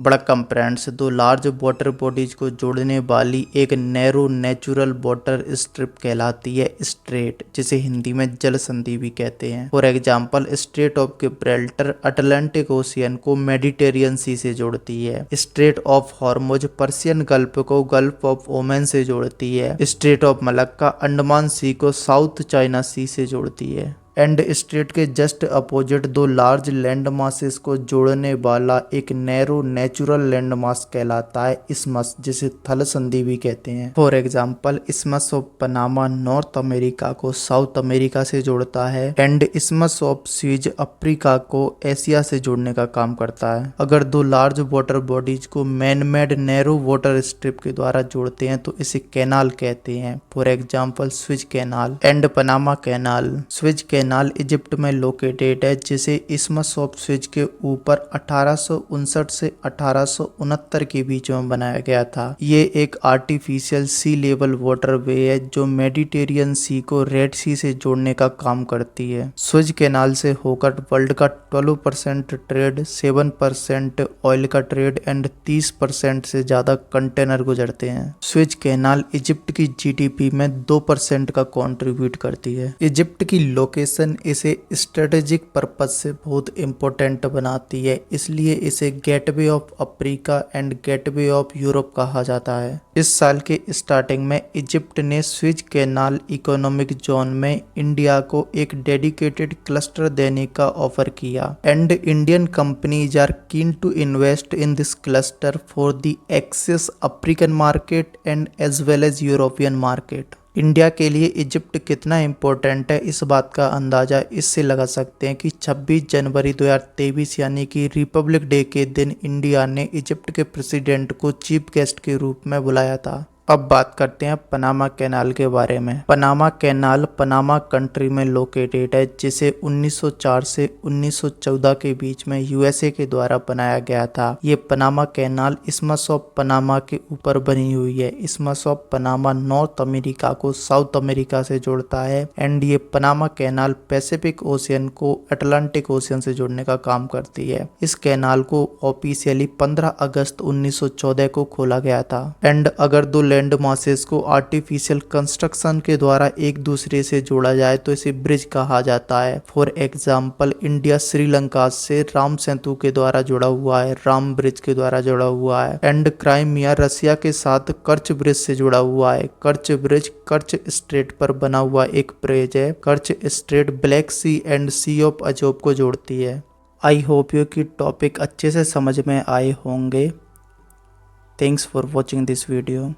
बड़क्कम friends दो large water bodies को जोड़ने वाली एक नैरो नेचुरल वाटर स्ट्रिप कहलाती है स्ट्रेट, जिसे हिंदी में जल संधि भी कहते हैं। For example, straight of Gibraltar Atlantic ocean को मेडिटेरियन सी से जोड़ती है। Straight of Hormuz Persian gulf को गल्फ ऑफ ओमान से जोड़ती है। स्ट्रेट ऑफ मलक्का अंडमान सी को साउथ चाइना सी से जोड़ती है। एंड स्ट्रेट के जस्ट अपोजिट दो लार्ज लैंड मासेस को जोड़ने वाला एक नैरो नेचुरल लैंड मास कहलाता है इस्मस, जिसे थल संधि भी कहते हैं। For example, isthmus of Panama North America को साउथ अमेरिका से जोड़ता है and isthmus of Suez Africa को एशिया से जोड़ने का काम करता है। अगर दो लार्ज वाटर बॉडीज को man made narrow water strip के द्वारा जोड़ते हैं तो इसे कैनाल कहते हैं। For example, Suez canal and Panama canal. Suez canal Egypt में लोकेटेड है, जिसे इस्मस ऑफ स्विज के ऊपर 1859 से 1869 के बीच में बनाया गया था। ये एक आर्टिफिशियल सी लेवल वाटरवे है जो मेडिटेरियन सी को रेड सी से जोड़ने का काम करती है। स्विज कैनाल से होकर वर्ल्ड का 12% ट्रेड, 7% ऑयल का ट्रेड एंड 30% से ज्यादा कंटेनर गुजरते हैं। स्विज कैनाल इजिप्ट की जीडीपी में 2% का कंट्रीब्यूट करती है। इजिप्ट की लोकेशन इसे स्ट्रेटेजिक पर्पज से बहुत इंपॉर्टेंट बनाती है, इसलिए इसे gateway of Africa and gateway of Europe कहा जाता है। इस साल के स्टार्टिंग में इजिप्ट ने स्विज कैनाल इकोनॉमिक जोन में इंडिया को एक डेडिकेटेड क्लस्टर देने का ऑफर किया and Indian companies are keen to invest in this cluster for the access African market and as well as European market. India के लिए Egypt कितना important है, इस बात का अंदाज़ा इससे लगा सकते हैं कि 26 जनवरी 2023 यानी कि रिपब्लिक डे के दिन इंडिया ने इजिप्ट के प्रेसिडेंट को चीफ गेस्ट के रूप में बुलाया था। अब बात करते हैं पनामा कैनाल के बारे में। पनामा कैनाल पनामा कंट्री में लोकेटेड है, जिसे 1904 से 1914 के बीच में यूएसए के द्वारा बनाया गया था। ये पनामा कैनाल इस्मस ऑफ पनामा के ऊपर बनी हुई है। इस्मस ऑफ पनामा नॉर्थ अमेरिका को साउथ अमेरिका से जोड़ता है एंड ये पनामा कैनाल पैसिफिक ओशियन को अटलांटिक ओशियन से जोड़ने का काम करती है। इस कैनाल को ऑफिशियली 15 अगस्त 1914 को खोला गया था एंड अगर दो लैंड मासेस को आर्टिफिशियल कंस्ट्रक्शन के द्वारा एक दूसरे से जोड़ा जाए तो इसे ब्रिज कहा जाता है। फॉर एग्जांपल, इंडिया श्रीलंका से राम सेतु के द्वारा जुड़ा हुआ है, राम ब्रिज के द्वारा जुड़ा हुआ है एंड क्राइमिया रसिया के साथ कर्च ब्रिज से जुड़ा हुआ है। कर्च ब्रिज कर्च स्ट्रेट पर बना हुआ एक ब्रिज है। Kerch strait Black Sea and Sea of Azov को जोड़ती है। आई होप यू कि टॉपिक अच्छे से समझ में आए होंगे। Thanks for watching this video.